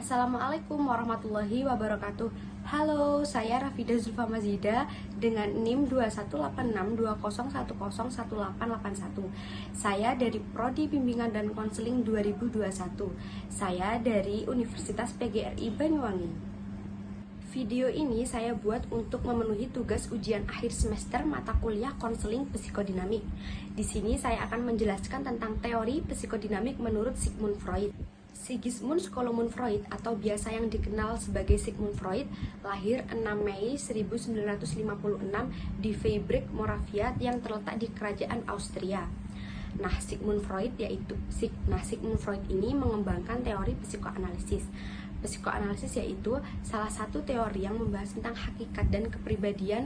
Assalamualaikum warahmatullahi wabarakatuh. Halo, saya Rafida Zulfa Mazida dengan NIM 218620101881. Saya dari Prodi Bimbingan dan Konseling 2021. Saya dari Universitas PGRI Banyuwangi. Video ini saya buat untuk memenuhi tugas ujian akhir semester mata kuliah konseling psikodinamik. Di sini saya akan menjelaskan tentang teori psikodinamik menurut Sigmund Freud. Sigismund Solomon Freud atau biasa yang dikenal sebagai Sigmund Freud lahir 6 Mei 1956 di Freiburg, Moravia yang terletak di kerajaan Austria. Sigmund Freud ini mengembangkan teori psikoanalisis. Psikoanalisis yaitu salah satu teori yang membahas tentang hakikat dan kepribadian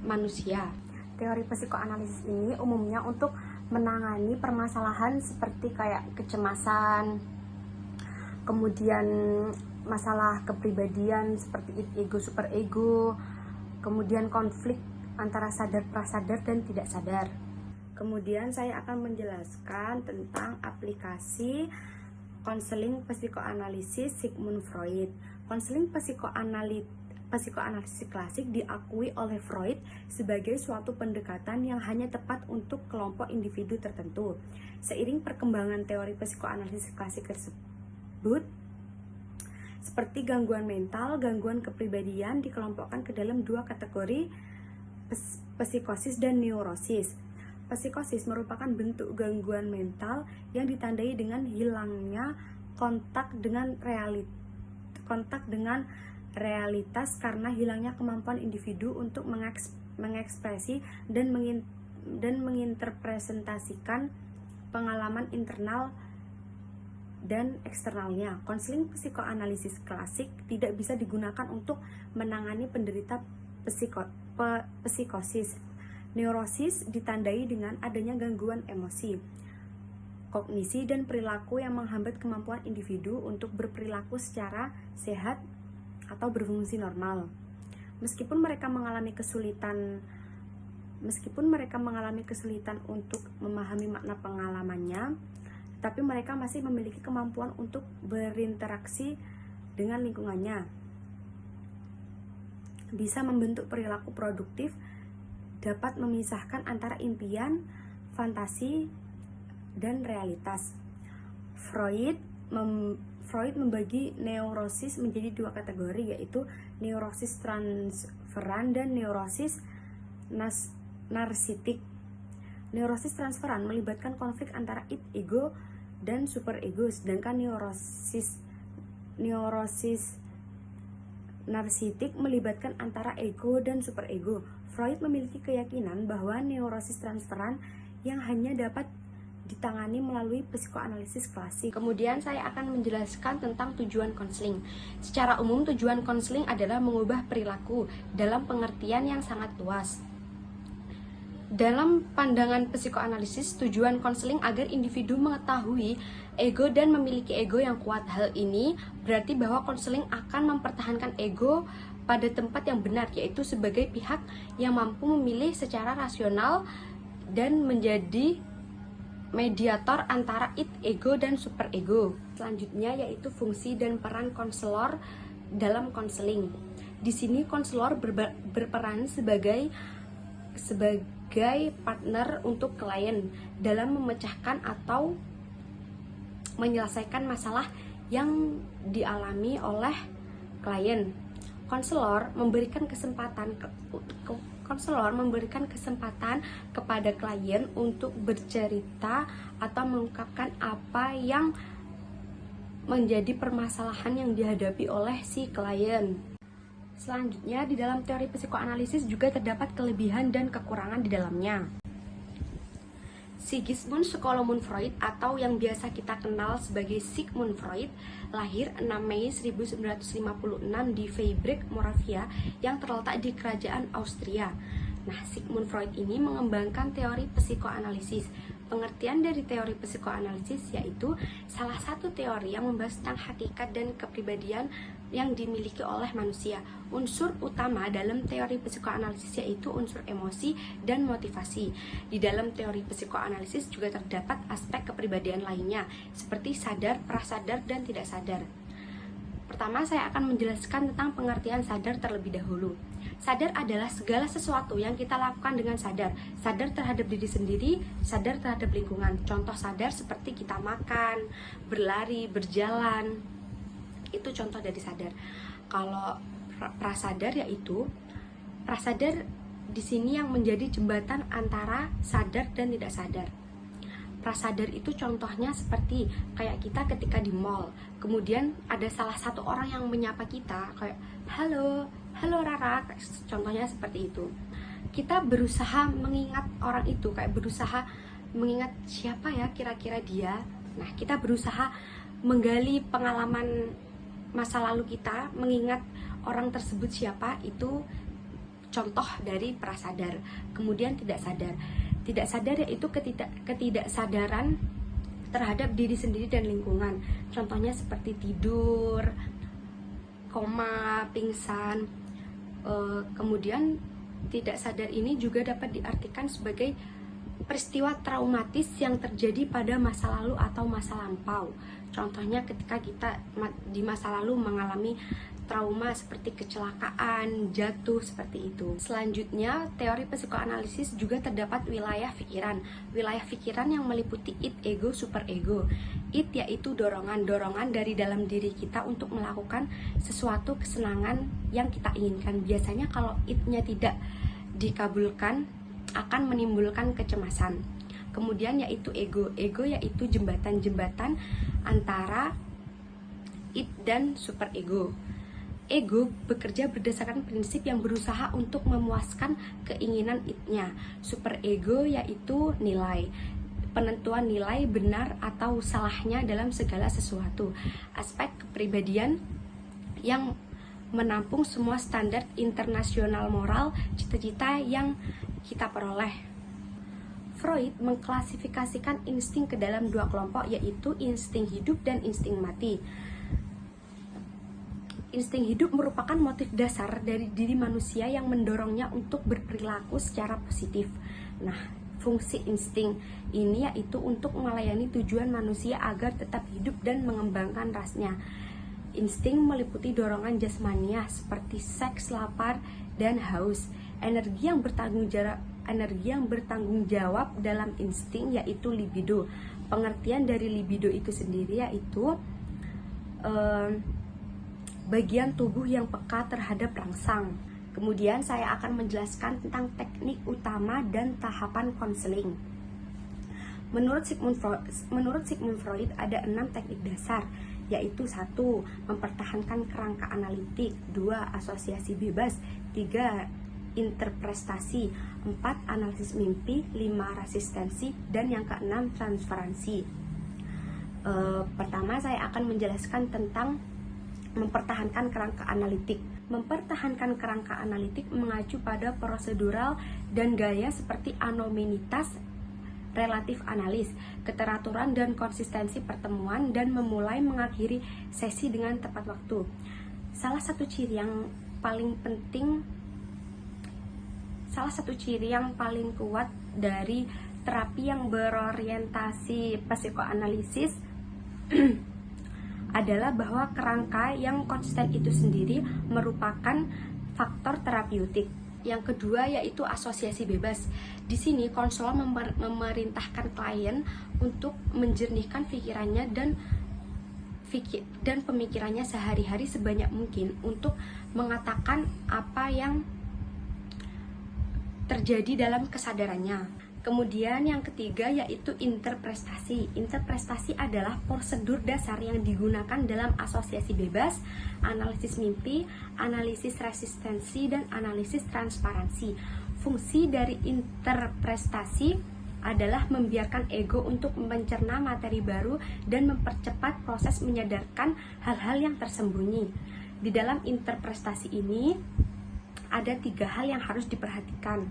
manusia. Teori psikoanalisis ini umumnya untuk menangani permasalahan seperti kayak kecemasan, kemudian masalah kepribadian seperti ego, superego, kemudian konflik antara sadar prasadar dan tidak sadar. Kemudian saya akan menjelaskan tentang aplikasi konseling psikoanalisis Sigmund Freud. Konseling psikoanalisis klasik diakui oleh Freud sebagai suatu pendekatan yang hanya tepat untuk kelompok individu tertentu. Seiring perkembangan teori psikoanalisis klasik tersebut, seperti gangguan mental, gangguan kepribadian dikelompokkan ke dalam dua kategori, psikosis dan neurosis. Psikosis merupakan bentuk gangguan mental yang ditandai dengan hilangnya kontak dengan realitas karena hilangnya kemampuan individu untuk mengekspresi dan menginterpresentasikan pengalaman internal dan eksternalnya. Konseling psikoanalisis klasik tidak bisa digunakan untuk menangani penderita psikosis. Neurosis ditandai dengan adanya gangguan emosi, kognisi, dan perilaku yang menghambat kemampuan individu untuk berperilaku secara sehat atau berfungsi normal. Meskipun mereka mengalami kesulitan untuk memahami makna pengalamannya, tapi mereka masih memiliki kemampuan untuk berinteraksi dengan lingkungannya, bisa membentuk perilaku produktif, dapat memisahkan antara impian, fantasi, dan realitas. Freud membagi neurosis menjadi dua kategori, yaitu neurosis transferan dan neurosis narsitik. Neurosis transferan melibatkan konflik antara ego dan superego, sedangkan neurosis narsitik melibatkan antara ego dan superego. Freud memiliki keyakinan bahwa neurosis transferan yang hanya dapat ditangani melalui psikoanalisis klasik. Kemudian saya akan menjelaskan tentang tujuan konseling. Secara umum, tujuan konseling adalah mengubah perilaku dalam pengertian yang sangat luas. Dalam pandangan psikoanalisis, tujuan konseling agar individu mengetahui ego dan memiliki ego yang kuat. Hal ini berarti bahwa konseling akan mempertahankan ego pada tempat yang benar, yaitu sebagai pihak yang mampu memilih secara rasional dan menjadi mediator antara ego dan superego. Selanjutnya yaitu fungsi dan peran konselor dalam konseling. Di sini konselor berperan sebagai partner untuk klien dalam memecahkan atau menyelesaikan masalah yang dialami oleh klien. Konselor memberikan kesempatan kepada klien untuk bercerita atau mengungkapkan apa yang menjadi permasalahan yang dihadapi oleh si klien. Selanjutnya, di dalam teori psikoanalisis juga terdapat kelebihan dan kekurangan di dalamnya. Sigismund Solomon Freud atau yang biasa kita kenal sebagai Sigmund Freud lahir 6 Mei 1956 di Freiburg, Moravia yang terletak di kerajaan Austria. Sigmund Freud ini mengembangkan teori psikoanalisis. Pengertian dari teori psikoanalisis yaitu salah satu teori yang membahas tentang hakikat dan kepribadian yang dimiliki oleh manusia. Unsur utama dalam teori psikoanalisis yaitu unsur emosi dan motivasi. Di dalam teori psikoanalisis juga terdapat aspek kepribadian lainnya seperti sadar, prasadar, dan tidak sadar. Pertama, saya akan menjelaskan tentang pengertian sadar terlebih dahulu. Sadar adalah segala sesuatu yang kita lakukan dengan sadar. Sadar terhadap diri sendiri, sadar terhadap lingkungan. Contoh sadar seperti kita makan, berlari, berjalan. Itu contoh dari sadar. Kalau prasadar yaitu prasadar di sini yang menjadi jembatan antara sadar dan tidak sadar. Prasadar itu contohnya seperti kayak kita ketika di mall, kemudian ada salah satu orang yang menyapa kita kayak halo Rara, contohnya seperti itu. Kita berusaha mengingat orang itu, kayak berusaha mengingat siapa ya kira-kira dia. Nah, kita berusaha menggali pengalaman masa lalu kita, mengingat orang tersebut siapa, itu contoh dari prasadar. Kemudian tidak sadar. Tidak sadar yaitu ketidaksadaran terhadap diri sendiri dan lingkungan. Contohnya seperti tidur, koma, pingsan. Kemudian tidak sadar ini juga dapat diartikan sebagai peristiwa traumatis yang terjadi pada masa lalu atau masa lampau. Contohnya ketika kita di masa lalu mengalami trauma seperti kecelakaan, jatuh, seperti itu. Selanjutnya, teori psikoanalisis juga terdapat wilayah pikiran. Wilayah pikiran yang meliputi id, ego, superego. Id yaitu dorongan dari dalam diri kita untuk melakukan sesuatu kesenangan yang kita inginkan. Biasanya kalau id-nya tidak dikabulkan akan menimbulkan kecemasan. Kemudian yaitu ego. Ego yaitu jembatan antara id dan superego. Ego bekerja berdasarkan prinsip yang berusaha untuk memuaskan keinginan id-nya. Superego yaitu nilai, penentuan nilai benar atau salahnya dalam segala sesuatu. Aspek kepribadian yang menampung semua standar internasional moral, cita-cita yang kita peroleh. Freud mengklasifikasikan insting ke dalam dua kelompok, yaitu insting hidup dan insting mati. Insting hidup merupakan motif dasar dari diri manusia yang mendorongnya untuk berperilaku secara positif. Nah, fungsi insting ini yaitu untuk melayani tujuan manusia agar tetap hidup dan mengembangkan rasnya. Insting meliputi dorongan jasmania seperti seks, lapar, dan haus. Energi yang bertanggung jawab dalam insting yaitu libido. Pengertian dari libido itu sendiri yaitu bagian tubuh yang peka terhadap rangsang. Kemudian saya akan menjelaskan tentang teknik utama dan tahapan konseling. Menurut Sigmund Freud ada 6 teknik dasar, yaitu 1. Mempertahankan kerangka analitik, 2. Asosiasi bebas, 3. Interpretasi, 4. Analisis mimpi, 5. Resistensi, dan yang ke-6 transferansi. Pertama saya akan menjelaskan tentang mempertahankan kerangka analitik. Mempertahankan kerangka analitik mengacu pada prosedural dan gaya seperti anomitas, relatif analis, keteraturan dan konsistensi pertemuan, dan memulai mengakhiri sesi dengan tepat waktu. Salah satu ciri yang paling kuat dari terapi yang berorientasi psikoanalisis adalah bahwa kerangka yang konsisten itu sendiri merupakan faktor terapeutik. Yang kedua yaitu asosiasi bebas. Di sini konselor memerintahkan klien untuk menjernihkan pikirannya dan pemikirannya sehari-hari sebanyak mungkin untuk mengatakan apa yang terjadi dalam kesadarannya. Kemudian yang ketiga yaitu interpretasi. Interpretasi adalah prosedur dasar yang digunakan dalam asosiasi bebas, analisis mimpi, analisis resistensi, dan analisis transparansi. Fungsi dari interpretasi adalah membiarkan ego untuk mencerna materi baru dan mempercepat proses menyadarkan hal-hal yang tersembunyi. Di dalam interpretasi ini ada 3 hal yang harus diperhatikan,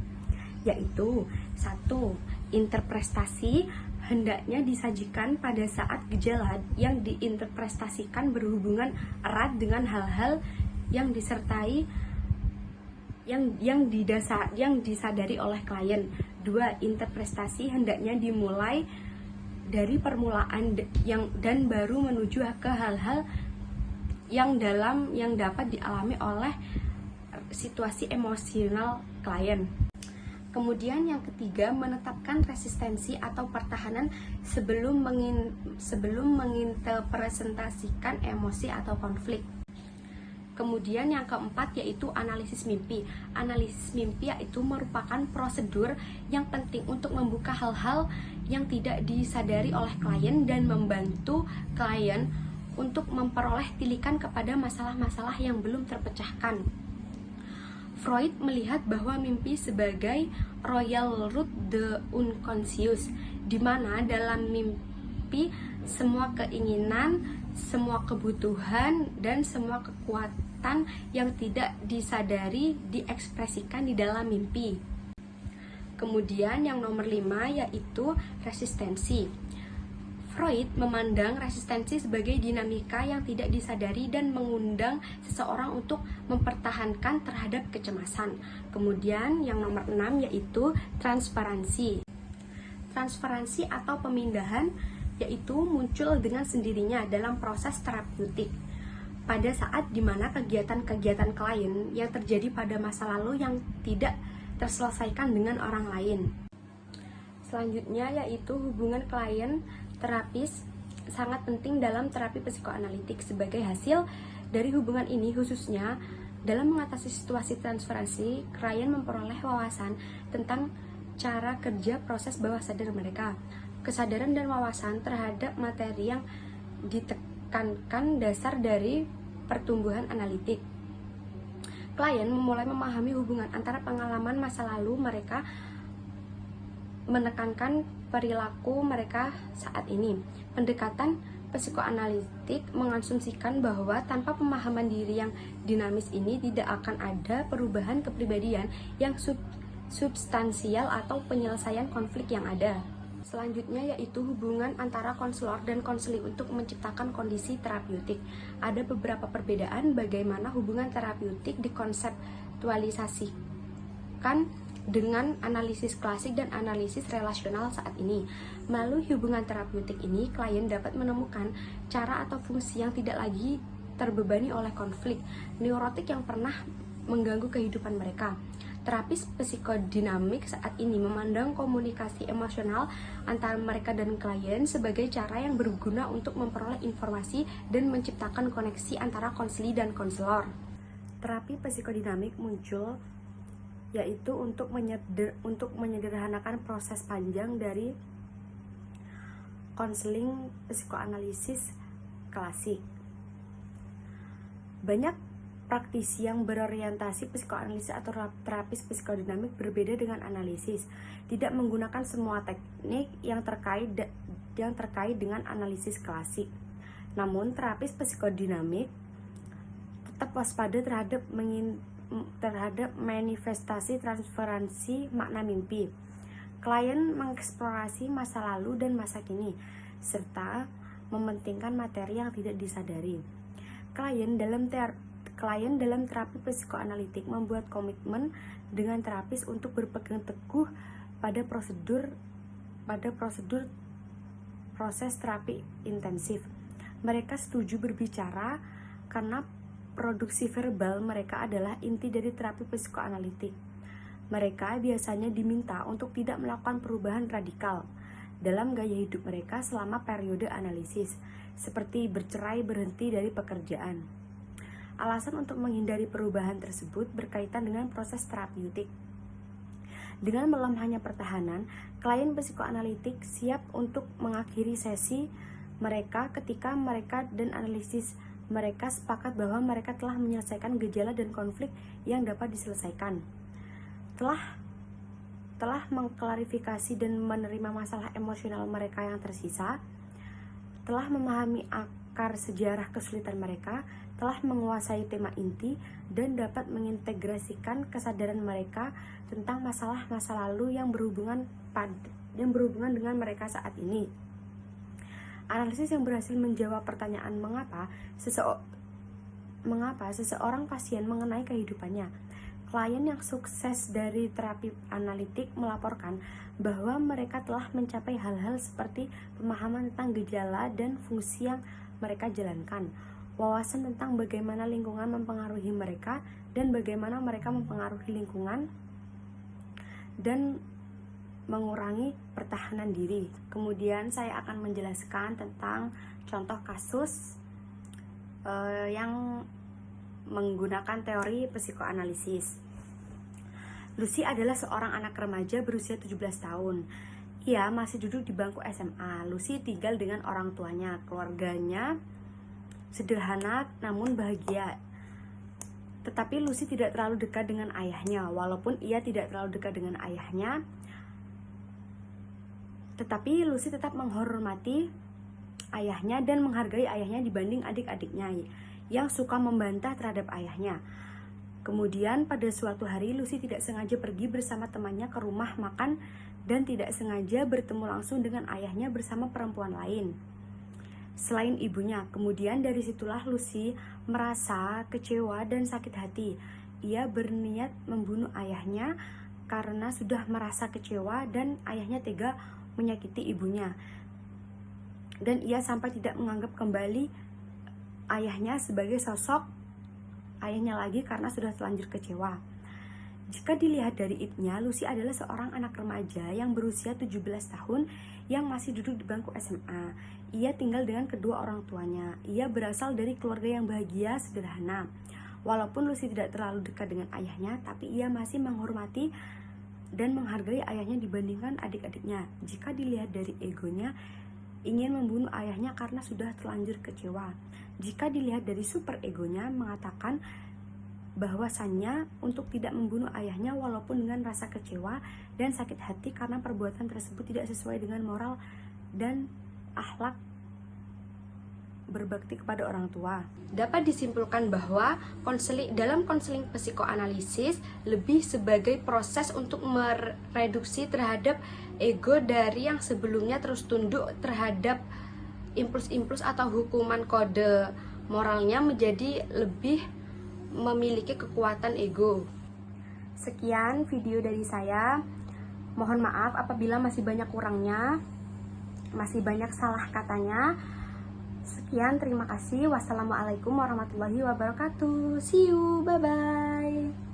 yaitu 1. Interpretasi hendaknya disajikan pada saat gejala yang diinterpretasikan berhubungan erat dengan hal-hal yang disertai yang disadari oleh klien. 2. Interpretasi hendaknya dimulai dari permulaan dan baru menuju ke hal-hal yang dapat dialami oleh situasi emosional klien. Kemudian yang ketiga, menetapkan resistensi atau pertahanan sebelum menginterpretasikan emosi atau konflik. Kemudian yang keempat yaitu analisis mimpi. Analisis mimpi yaitu merupakan prosedur yang penting untuk membuka hal-hal yang tidak disadari oleh klien dan membantu klien untuk memperoleh tilikan kepada masalah-masalah yang belum terpecahkan. Freud melihat bahwa mimpi sebagai royal root the unconscious, di mana dalam mimpi semua keinginan, semua kebutuhan, dan semua kekuatan yang tidak disadari diekspresikan di dalam mimpi. Kemudian yang nomor 5 yaitu resistensi. Freud memandang resistensi sebagai dinamika yang tidak disadari dan mengundang seseorang untuk mempertahankan terhadap kecemasan. Kemudian yang nomor 6 yaitu transparansi. Transparansi atau pemindahan yaitu muncul dengan sendirinya dalam proses terapeutik. Pada saat dimana kegiatan-kegiatan klien yang terjadi pada masa lalu yang tidak terselesaikan dengan orang lain. Selanjutnya yaitu hubungan klien terapis sangat penting dalam terapi psikoanalitik. Sebagai hasil dari hubungan ini, khususnya dalam mengatasi situasi transferensi, klien memperoleh wawasan tentang cara kerja proses bawah sadar mereka, kesadaran dan wawasan terhadap materi yang ditekankan dasar dari pertumbuhan analitik. Klien memulai memahami hubungan antara pengalaman masa lalu mereka menekankan perilaku mereka saat ini. Pendekatan psikoanalitik mengasumsikan bahwa tanpa pemahaman diri yang dinamis ini tidak akan ada perubahan kepribadian yang substansial atau penyelesaian konflik yang ada. Selanjutnya yaitu hubungan antara konselor dan konseling untuk menciptakan kondisi terapeutik. Ada beberapa perbedaan bagaimana hubungan terapeutik dikonseptualisasikan dengan analisis klasik dan analisis relasional saat ini. Melalui hubungan terapeutik ini, klien dapat menemukan cara atau fungsi yang tidak lagi terbebani oleh konflik neurotik yang pernah mengganggu kehidupan mereka. Terapis psikodinamik saat ini memandang komunikasi emosional antara mereka dan klien sebagai cara yang berguna untuk memperoleh informasi dan menciptakan koneksi antara konseli dan konselor. Terapi psikodinamik muncul yaitu untuk menyederhanakan proses panjang dari konseling psikoanalisis klasik. Banyak praktisi yang berorientasi psikoanalisis atau terapis psikodinamik berbeda dengan analisis, tidak menggunakan semua teknik yang terkait dengan analisis klasik. Namun terapis psikodinamik tetap waspada terhadap manifestasi transferensi makna mimpi. Klien mengeksplorasi masa lalu dan masa kini, serta mementingkan materi yang tidak disadari. Klien dalam terapi psikoanalitik membuat komitmen dengan terapis untuk berpegang teguh pada proses terapi intensif. Mereka setuju berbicara karena produksi verbal mereka adalah inti dari terapi psikoanalitik. Mereka biasanya diminta untuk tidak melakukan perubahan radikal dalam gaya hidup mereka selama periode analisis, seperti bercerai, berhenti dari pekerjaan. Alasan untuk menghindari perubahan tersebut berkaitan dengan proses terapeutik. Dengan melemahnya pertahanan, klien psikoanalitik siap untuk mengakhiri sesi mereka ketika mereka dan analisis mereka sepakat bahwa mereka telah menyelesaikan gejala dan konflik yang dapat diselesaikan. Telah mengklarifikasi dan menerima masalah emosional mereka yang tersisa, telah memahami akar sejarah kesulitan mereka, telah menguasai tema inti, dan dapat mengintegrasikan kesadaran mereka tentang masalah masa lalu yang berhubungan dengan mereka saat ini. Analisis yang berhasil menjawab pertanyaan mengapa seseorang pasien mengenai kehidupannya. Klien yang sukses dari terapi analitik melaporkan bahwa mereka telah mencapai hal-hal seperti pemahaman tentang gejala dan fungsi yang mereka jalankan. wawasan tentang bagaimana lingkungan mempengaruhi mereka dan bagaimana mereka mempengaruhi lingkungan, dan mengurangi pertahanan diri. Kemudian saya akan menjelaskan tentang contoh kasus yang menggunakan teori psikoanalisis. Lucy adalah seorang anak remaja berusia 17 tahun. Ia masih duduk di bangku SMA. Lucy tinggal dengan orang tuanya. Keluarganya sederhana namun bahagia. Tetapi Lucy tidak terlalu dekat dengan ayahnya. Walaupun ia tidak terlalu dekat dengan ayahnya, tetapi Lucy tetap menghormati ayahnya dan menghargai ayahnya dibanding adik-adiknya yang suka membantah terhadap ayahnya. Kemudian pada suatu hari Lucy tidak sengaja pergi bersama temannya ke rumah makan dan tidak sengaja bertemu langsung dengan ayahnya bersama perempuan lain selain ibunya. Kemudian dari situlah Lucy merasa kecewa dan sakit hati. Ia berniat membunuh ayahnya karena sudah merasa kecewa dan ayahnya tega menyakiti ibunya. Dan ia sampai tidak menganggap kembali ayahnya sebagai sosok ayahnya lagi karena sudah terlanjur kecewa. Jika dilihat dari id-nya, Lucy adalah seorang anak remaja yang berusia 17 tahun yang masih duduk di bangku SMA. Ia tinggal dengan kedua orang tuanya. Ia berasal dari keluarga yang bahagia, sederhana. Walaupun Lucy tidak terlalu dekat dengan ayahnya, tapi ia masih menghormati dan menghargai ayahnya dibandingkan adik-adiknya. Jika dilihat dari egonya, ingin membunuh ayahnya karena sudah terlanjur kecewa. Jika dilihat dari super egonya, mengatakan bahwasannya untuk tidak membunuh ayahnya walaupun dengan rasa kecewa dan sakit hati karena perbuatan tersebut tidak sesuai dengan moral dan akhlak berbakti kepada orang tua. Dapat disimpulkan bahwa dalam konseling psikoanalisis lebih sebagai proses untuk mereduksi terhadap ego dari yang sebelumnya terus tunduk terhadap impuls-impuls atau hukuman kode moralnya menjadi lebih memiliki kekuatan ego. Sekian video dari saya. Mohon maaf apabila masih banyak kurangnya, masih banyak salah katanya. Sekian, terima kasih. Wassalamualaikum warahmatullahi wabarakatuh. See you, bye-bye.